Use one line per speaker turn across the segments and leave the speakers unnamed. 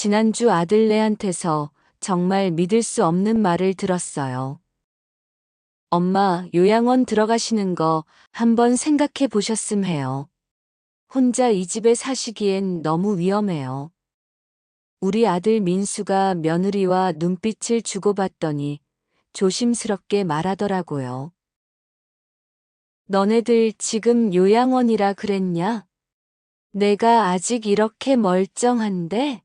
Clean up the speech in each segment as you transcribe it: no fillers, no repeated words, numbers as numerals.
지난주 아들네한테서 정말 믿을 수 없는 말을 들었어요. 엄마, 요양원 들어가시는 거 한번 생각해 보셨음 해요. 혼자 이 집에 사시기엔 너무 위험해요. 우리 아들 민수가 며느리와 눈빛을 주고받더니 조심스럽게 말하더라고요. 너네들 지금 요양원이라 그랬냐? 내가 아직 이렇게 멀쩡한데?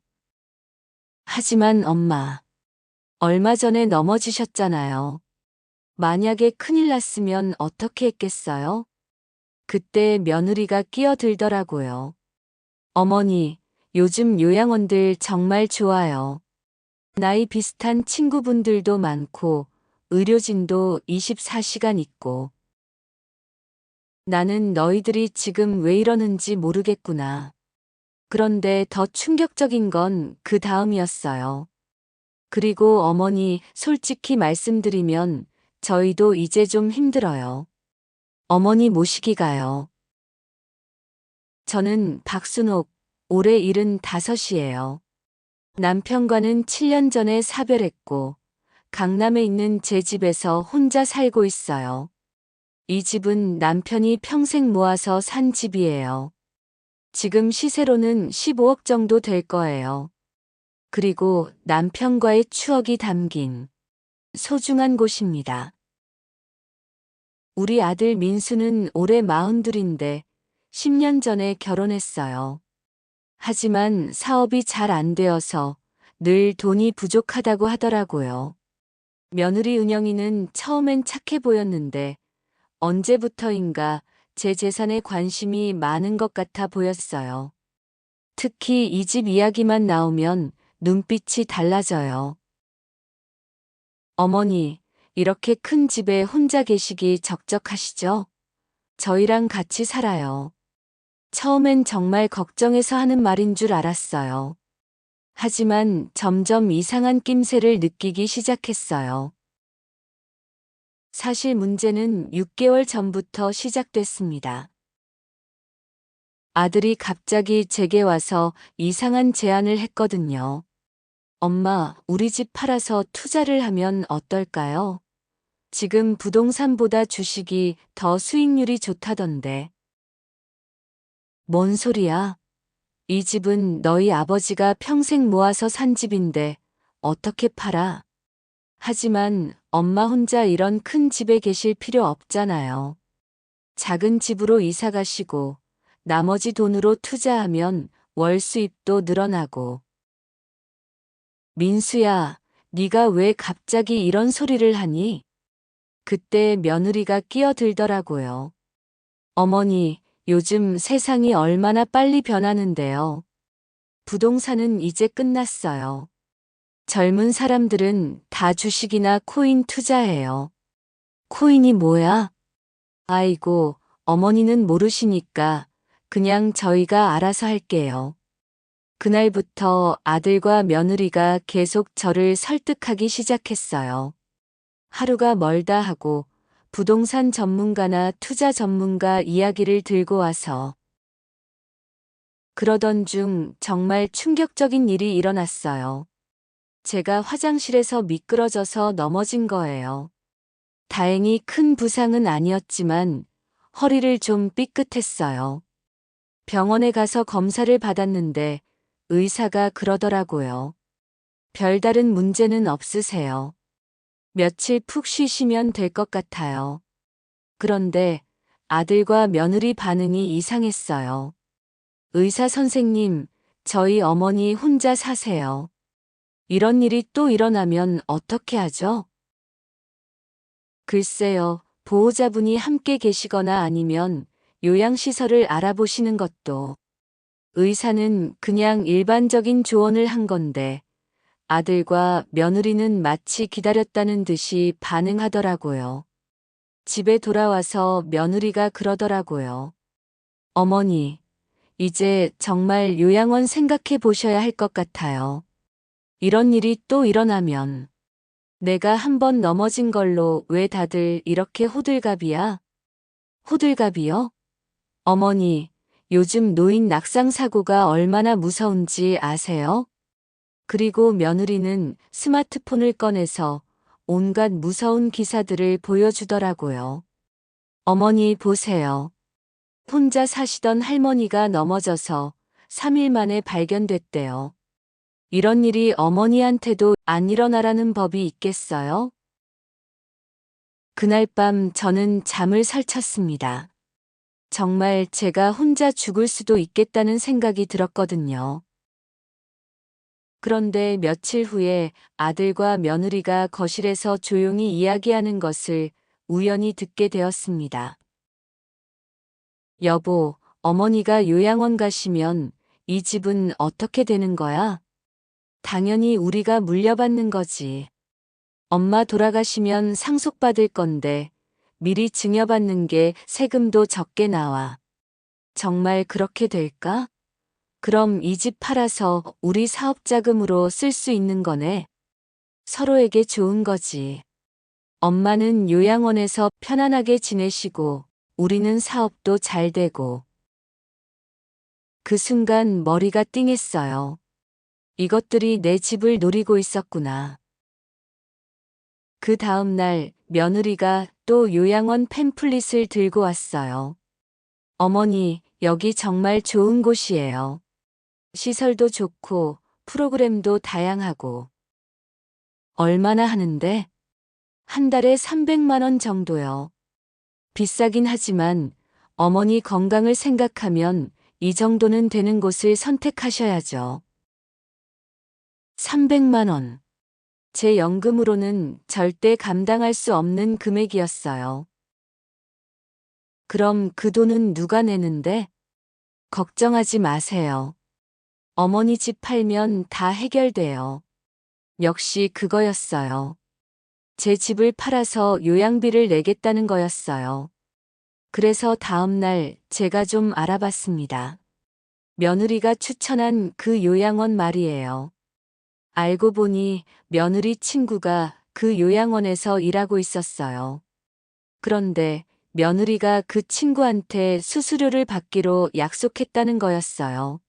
하지만 엄마, 얼마 전에 넘어지셨잖아요. 만약에 큰일 났으면 어떻게 했겠어요? 그때 며느리가 끼어들더라고요. 어머니, 요즘 요양원들 정말 좋아요. 나이 비슷한 친구분들도 많고, 의료진도 24시간 있고. 나는 너희들이 지금 왜 이러는지 모르겠구나. 그런데 더 충격적인 건 그 다음이었어요. 그리고 어머니, 솔직히 말씀드리면 저희도 이제 좀 힘들어요. 어머니 모시기가요. 저는 박순옥, 올해 75이에요. 남편과는 7년 전에 사별했고, 강남에 있는 제 집에서 혼자 살고 있어요. 이 집은 남편이 평생 모아서 산 집이에요. 지금 시세로는 15억 정도 될 거예요. 그리고 남편과의 추억이 담긴 소중한 곳입니다. 우리 아들 민수는 올해 42인데 10년 전에 결혼했어요. 하지만 사업이 잘 안 되어서 늘 돈이 부족하다고 하더라고요. 며느리 은영이는 처음엔 착해 보였는데 언제부터인가 제 재산에 관심이 많은 것 같아 보였어요. 특히 이 집 이야기만 나오면 눈빛이 달라져요. 어머니, 이렇게 큰 집에 혼자 계시기 적적하시죠? 저희랑 같이 살아요. 처음엔 정말 걱정해서 하는 말인 줄 알았어요. 하지만 점점 이상한 낌새를 느끼기 시작했어요. 사실 문제는 6개월 전부터 시작됐습니다. 아들이 갑자기 제게 와서 이상한 제안을 했거든요. 엄마, 우리 집 팔아서 투자를 하면 어떨까요? 지금 부동산보다 주식이 더 수익률이 좋다던데. 뭔 소리야? 이 집은 너희 아버지가 평생 모아서 산 집인데 어떻게 팔아? 하지만 엄마 혼자 이런 큰 집에 계실 필요 없잖아요. 작은 집으로 이사 가시고 나머지 돈으로 투자하면 월 수입도 늘어나고. 민수야, 네가 왜 갑자기 이런 소리를 하니? 그때 며느리가 끼어들더라고요. 어머니, 요즘 세상이 얼마나 빨리 변하는데요. 부동산은 이제 끝났어요. 젊은 사람들은 다 주식이나 코인 투자해요. 코인이 뭐야? 아이고, 어머니는 모르시니까 그냥 저희가 알아서 할게요. 그날부터 아들과 며느리가 계속 저를 설득하기 시작했어요. 하루가 멀다 하고 부동산 전문가나 투자 전문가 이야기를 들고 와서 그러던 중 정말 충격적인 일이 일어났어요. 제가 화장실에서 미끄러져서 넘어진 거예요. 다행히 큰 부상은 아니었지만 허리를 좀 삐끗했어요. 병원에 가서 검사를 받았는데 의사가 그러더라고요. 별다른 문제는 없으세요. 며칠 푹 쉬시면 될 것 같아요. 그런데 아들과 며느리 반응이 이상했어요. 의사 선생님, 저희 어머니 혼자 사세요. 이런 일이 또 일어나면 어떻게 하죠? 글쎄요, 보호자분이 함께 계시거나 아니면 요양시설을 알아보시는 것도. 의사는 그냥 일반적인 조언을 한 건데 아들과 며느리는 마치 기다렸다는 듯이 반응하더라고요. 집에 돌아와서 며느리가 그러더라고요. 어머니, 이제 정말 요양원 생각해 보셔야 할 것 같아요. 이런 일이 또 일어나면 내가 한 번 넘어진 걸로 왜 다들 이렇게 호들갑이야? 호들갑이요? 어머니, 요즘 노인 낙상 사고가 얼마나 무서운지 아세요? 그리고 며느리는 스마트폰을 꺼내서 온갖 무서운 기사들을 보여주더라고요. 어머니 보세요. 혼자 사시던 할머니가 넘어져서 3일 만에 발견됐대요. 이런 일이 어머니한테도 안 일어나라는 법이 있겠어요? 그날 밤 저는 잠을 설쳤습니다. 정말 제가 혼자 죽을 수도 있겠다는 생각이 들었거든요. 그런데 며칠 후에 아들과 며느리가 거실에서 조용히 이야기하는 것을 우연히 듣게 되었습니다. 여보, 어머니가 요양원 가시면 이 집은 어떻게 되는 거야? 당연히 우리가 물려받는 거지. 엄마 돌아가시면 상속받을 건데 미리 증여받는 게 세금도 적게 나와. 정말 그렇게 될까? 그럼 이 집 팔아서 우리 사업 자금으로 쓸 수 있는 거네. 서로에게 좋은 거지. 엄마는 요양원에서 편안하게 지내시고 우리는 사업도 잘 되고. 그 순간 머리가 띵했어요. 이것들이 내 집을 노리고 있었구나. 그 다음 날 며느리가 또 요양원 팸플릿을 들고 왔어요. 어머니, 여기 정말 좋은 곳이에요. 시설도 좋고 프로그램도 다양하고. 얼마나 하는데? 한 달에 300만 원 정도요. 비싸긴 하지만 어머니 건강을 생각하면 이 정도는 되는 곳을 선택하셔야죠. 300만 원. 제 연금으로는 절대 감당할 수 없는 금액이었어요. 그럼 그 돈은 누가 내는데? 걱정하지 마세요. 어머니 집 팔면 다 해결돼요. 역시 그거였어요. 제 집을 팔아서 요양비를 내겠다는 거였어요. 그래서 다음 날 제가 좀 알아봤습니다. 며느리가 추천한 그 요양원 말이에요. 알고 보니 며느리 친구가 그 요양원에서 일하고 있었어요. 그런데 며느리가 그 친구한테 수수료를 받기로 약속했다는 거였어요.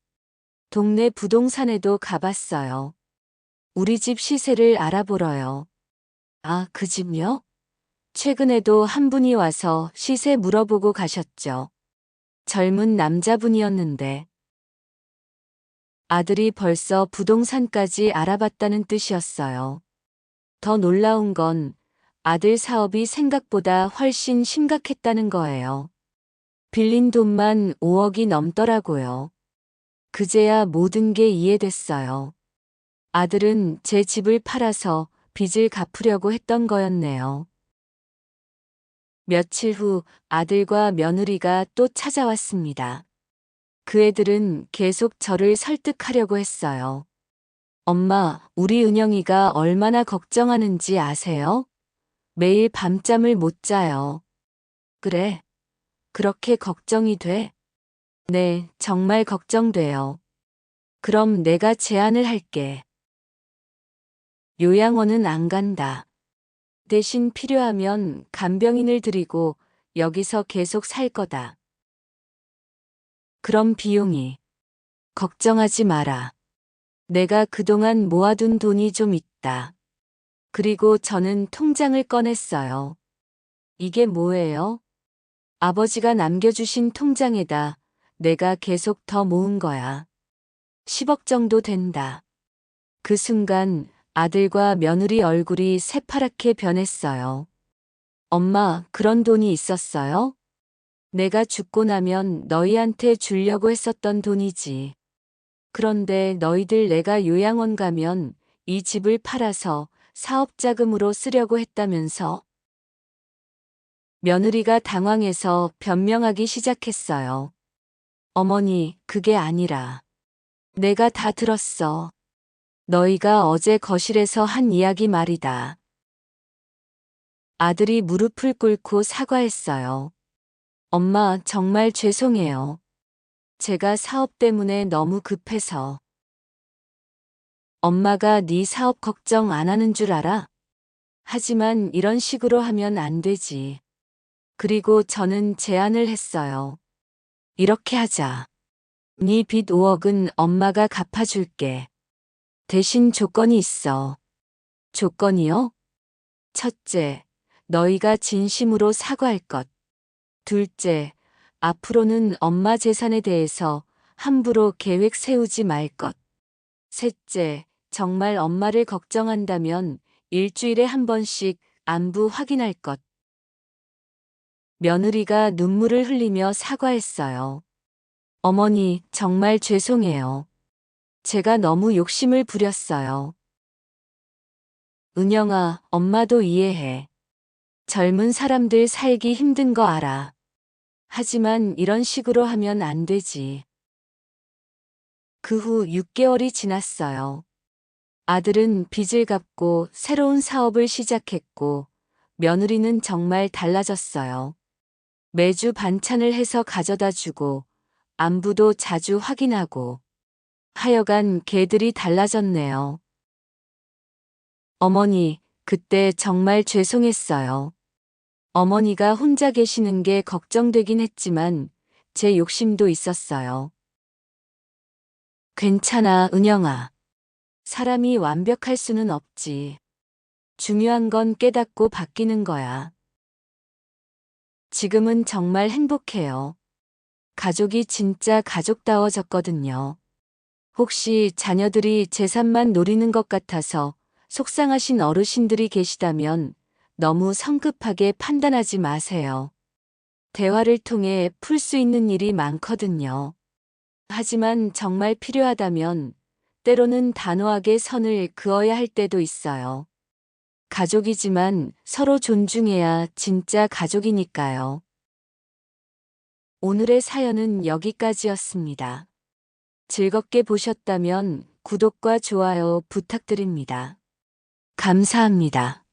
동네 부동산에도 가봤어요. 우리 집 시세를 알아보러요. 아, 그 집요? 최근에도 한 분이 와서 시세 물어보고 가셨죠. 젊은 남자분이었는데. 아들이 벌써 부동산까지 알아봤다는 뜻이었어요. 더 놀라운 건 아들 사업이 생각보다 훨씬 심각했다는 거예요. 빌린 돈만 5억이 넘더라고요. 그제야 모든 게 이해됐어요. 아들은 제 집을 팔아서 빚을 갚으려고 했던 거였네요. 며칠 후 아들과 며느리가 또 찾아왔습니다. 그 애들은 계속 저를 설득하려고 했어요. 엄마, 우리 은영이가 얼마나 걱정하는지 아세요? 매일 밤잠을 못 자요. 그래. 그렇게 걱정이 돼? 네, 정말 걱정돼요. 그럼 내가 제안을 할게. 요양원은 안 간다. 대신 필요하면 간병인을 들이고 여기서 계속 살 거다. 그럼 비용이. 걱정하지 마라. 내가 그동안 모아둔 돈이 좀 있다. 그리고 저는 통장을 꺼냈어요. 이게 뭐예요? 아버지가 남겨주신 통장에다 내가 계속 더 모은 거야. 10억 정도 된다. 그 순간 아들과 며느리 얼굴이 새파랗게 변했어요. 엄마, 그런 돈이 있었어요? 내가 죽고 나면 너희한테 주려고 했었던 돈이지. 그런데 너희들 내가 요양원 가면 이 집을 팔아서 사업 자금으로 쓰려고 했다면서? 며느리가 당황해서 변명하기 시작했어요. 어머니, 그게 아니라. 내가 다 들었어. 너희가 어제 거실에서 한 이야기 말이다. 아들이 무릎을 꿇고 사과했어요. 엄마, 정말 죄송해요. 제가 사업 때문에 너무 급해서. 엄마가 네 사업 걱정 안 하는 줄 알아? 하지만 이런 식으로 하면 안 되지. 그리고 저는 제안을 했어요. 이렇게 하자. 네 빚 5억은 엄마가 갚아줄게. 대신 조건이 있어. 조건이요? 첫째, 너희가 진심으로 사과할 것. 둘째, 앞으로는 엄마 재산에 대해서 함부로 계획 세우지 말 것. 셋째, 정말 엄마를 걱정한다면 일주일에 한 번씩 안부 확인할 것. 며느리가 눈물을 흘리며 사과했어요. 어머니, 정말 죄송해요. 제가 너무 욕심을 부렸어요. 은영아, 엄마도 이해해. 젊은 사람들 살기 힘든 거 알아. 하지만 이런 식으로 하면 안 되지. 그 후 6개월이 지났어요. 아들은 빚을 갚고 새로운 사업을 시작했고, 며느리는 정말 달라졌어요. 매주 반찬을 해서 가져다 주고, 안부도 자주 확인하고, 하여간 개들이 달라졌네요. 어머니, 그때 정말 죄송했어요. 어머니가 혼자 계시는 게 걱정되긴 했지만, 제 욕심도 있었어요. 괜찮아, 은영아. 사람이 완벽할 수는 없지. 중요한 건 깨닫고 바뀌는 거야. 지금은 정말 행복해요. 가족이 진짜 가족다워졌거든요. 혹시 자녀들이 재산만 노리는 것 같아서 속상하신 어르신들이 계시다면 너무 성급하게 판단하지 마세요. 대화를 통해 풀 수 있는 일이 많거든요. 하지만 정말 필요하다면 때로는 단호하게 선을 그어야 할 때도 있어요. 가족이지만 서로 존중해야 진짜 가족이니까요. 오늘의 사연은 여기까지였습니다. 즐겁게 보셨다면 구독과 좋아요 부탁드립니다. 감사합니다.